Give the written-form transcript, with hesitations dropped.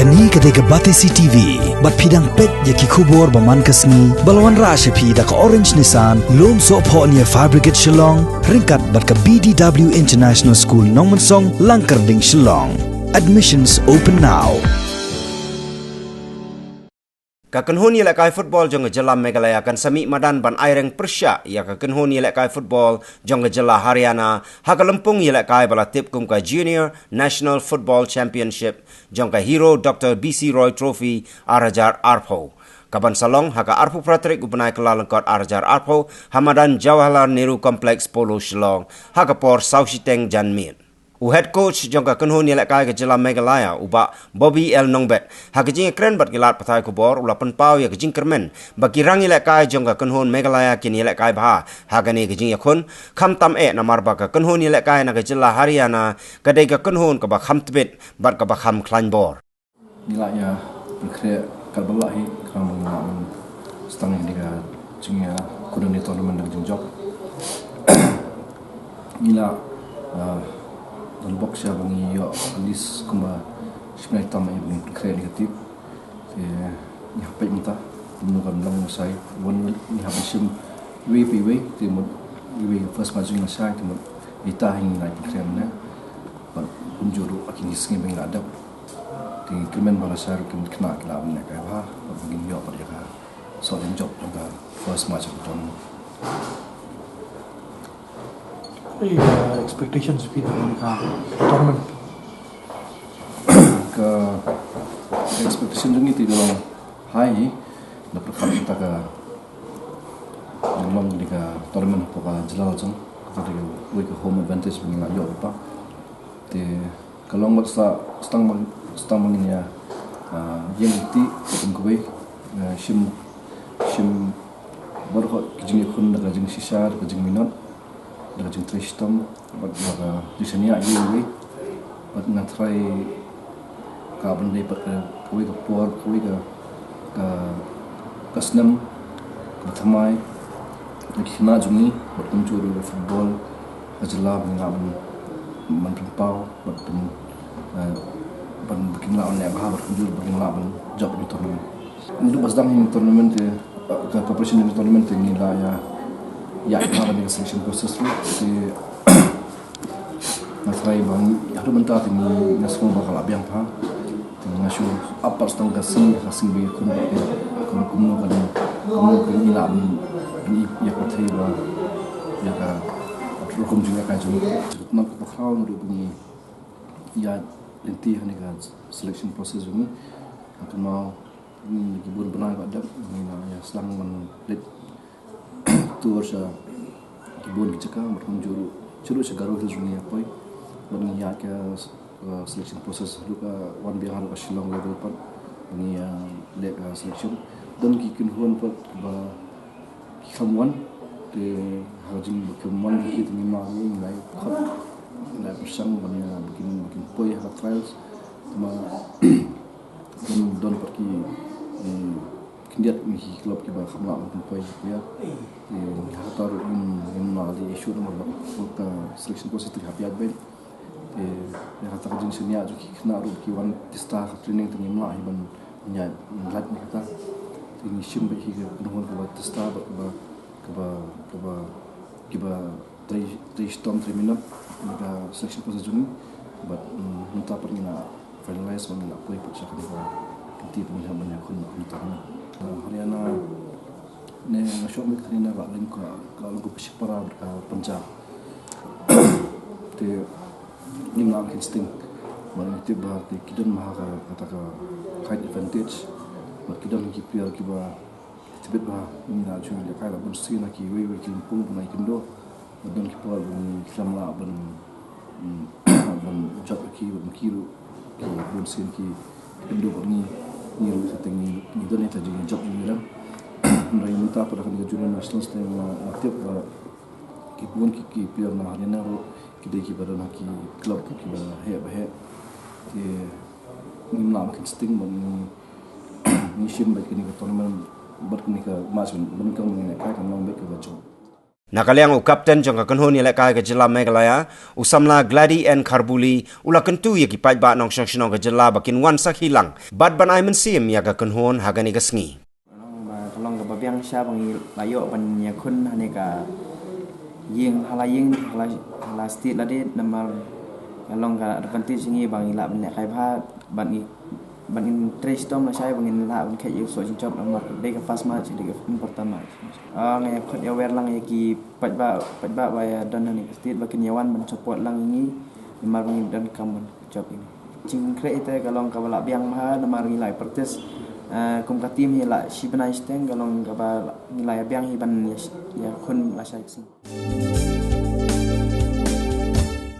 Kani ketika Batesi TV, bat pidang pet yaki kubur baman kasni, balawan rasha pi da ka Orange Nissan, lom so po niya Fabricate Shillong, ringkat bat ka BDW International School Nongmansong, Langkarding Shillong. Admissions open now. Kakenhuni lekai football jong jela Meghalaya kan sami madan ban aireng Persya ya kakenhuni lekai football jong jela Haryana hakalempung lekai bala tip kum ka Junior National Football Championship jong ka Hero Dr. BC Roy Trophy Arajar Arpo kaban salong haka Arpo Pratrik upanai kelalengkot Arajar Arpo Hamadan Jawaharlal Nehru Complex Polo Shillong haka por Saushiteng Janmit. Head coach jongka kenhuni lekai ke jela Meghalaya uba Bobby L Nongbet hakijing keren bat gilat patai kubor ula penpau ya kijing kermen bagi rangi lekai jongka kenhun Meghalaya kini lekai bah hagani kijing yakun kham tam namar ba ka kenhuni lekai na ke jela Haryana kadai ka kenhun ka ba kham tbit bat ka ba kham klanbor nilainya berkreat kalbalahi kam stang diga jingya kudun ni tournament dang job nila dan box ya bangi yo alis kumba sebenarnya tam yang berkreat negatif ni hapai minta menukan lang sai one ni hapai sim we timut we first maju na sai timut ita hing na berkreat na but unjuru akin hisngi bang adap di kemen balasar kem kena kelam na ka ha bangi yo pada ka so den job da first maju ton expectations with the tournament. Ke expectation ini tidak high, dapat kami kita ke dalam di ke tournament pokok jelas jeng, kita di ke home advantage begini aja apa. Di kalau nggak stang menginnya yang itu mungkin sim baru kejeng ikun dengan kejeng sisar kejeng minat. Dengan jeng Tristam, buat juga di sini aja we, buat ngatrai kapan dapat kue ke port, kue ke Kasnem, ke Thamai, lagi kena jungi buat muncul football, ajalah mengamen menpau, buat bikin lawan yang bahar, buat muncul bikin lawan job di tournament. Ini pas dang ini tournament ke preparation di tournament ini lah ya kita ada selection proses tu di nasrai bang ada bentar ini nasul bakal abiang pa nasul apa setengah kasing be kun kuno kan ilam ni ya patai ba ya ka rukum juga kan juga nak pakau nuru bunyi ya lenti hani kan selection proses ini atau mau ni gibur benar pada ni ya selang men tu orsa kibun kecekam berkunjuru curut segaro hills dunia poi bagi ya ke selection proses luka wan biar haru Shillong level pat bagi leg selection dan kikin huan pat ba khamwan de hajing khamwan ki tu ma ni lai khat la persang bagi bikin poi ha trials ma don pergi kendiat ni klub kita khamla untuk poi ya hatar in mali issue nomor ka selection proses tu happy adben hatar jin senia ju kena ru ki wan tista training tu nimla iban nya lat ni kata ini sim ba hi ke nomor ka tista ba kiba tri storm 3 minute ka selection proses juni but minta perna finalize wan la poi pecah ni ba ti pun banyak kun minta Haryana ne shop mit kini nak link kalau aku pesipara Punjab te ni nak insting mana itu berarti kita maha kata height advantage buat kita nak kipiar kiba tibet bah ni nak cuma dia kaya pun sih nak kiwe kimpung pun nak kindo dan kipar pun samla pun job kiru pun sih kindo ni ni setting ni dan itu jadi job ni lah. Rai minta pada kan Junior National Team aktif kipun ki player na Haryana ro kidai ki pada ki club ki bah ke ni nam ki sting mon ni sim ba ki ni tournament ber ki ka match ban kan ni ka kan long ba ki ba job Nakaliang kapten jong ka kanhon ni lekai ka Jilla Meghalaya usamla Glady and Kharbuli ula kentu ya ki ba nong syang shnong ka Jilla bakin wan sak hilang bad ban ai mensim ya ka kanhon hagani ka sngi kalong ka babiang sya bang layo ban ya kun hane ka ying hala stit ladi namar kalong ka advantage ngi bang ila ban kai pha ban in trace tom la sai bang in la ban kai so jin job namar de ka fast match de ka pertama ngai khot ya wer lang ya ki pajba ba ya dan hane stit bakin yawan ban support lang ngi namar bang dan kam job ini jing create kalong ka bala biang ma namar ngi lai practice kum ka team hi la shi banai steng kalong ka ba ngi lai biang hi ban ya kun la sai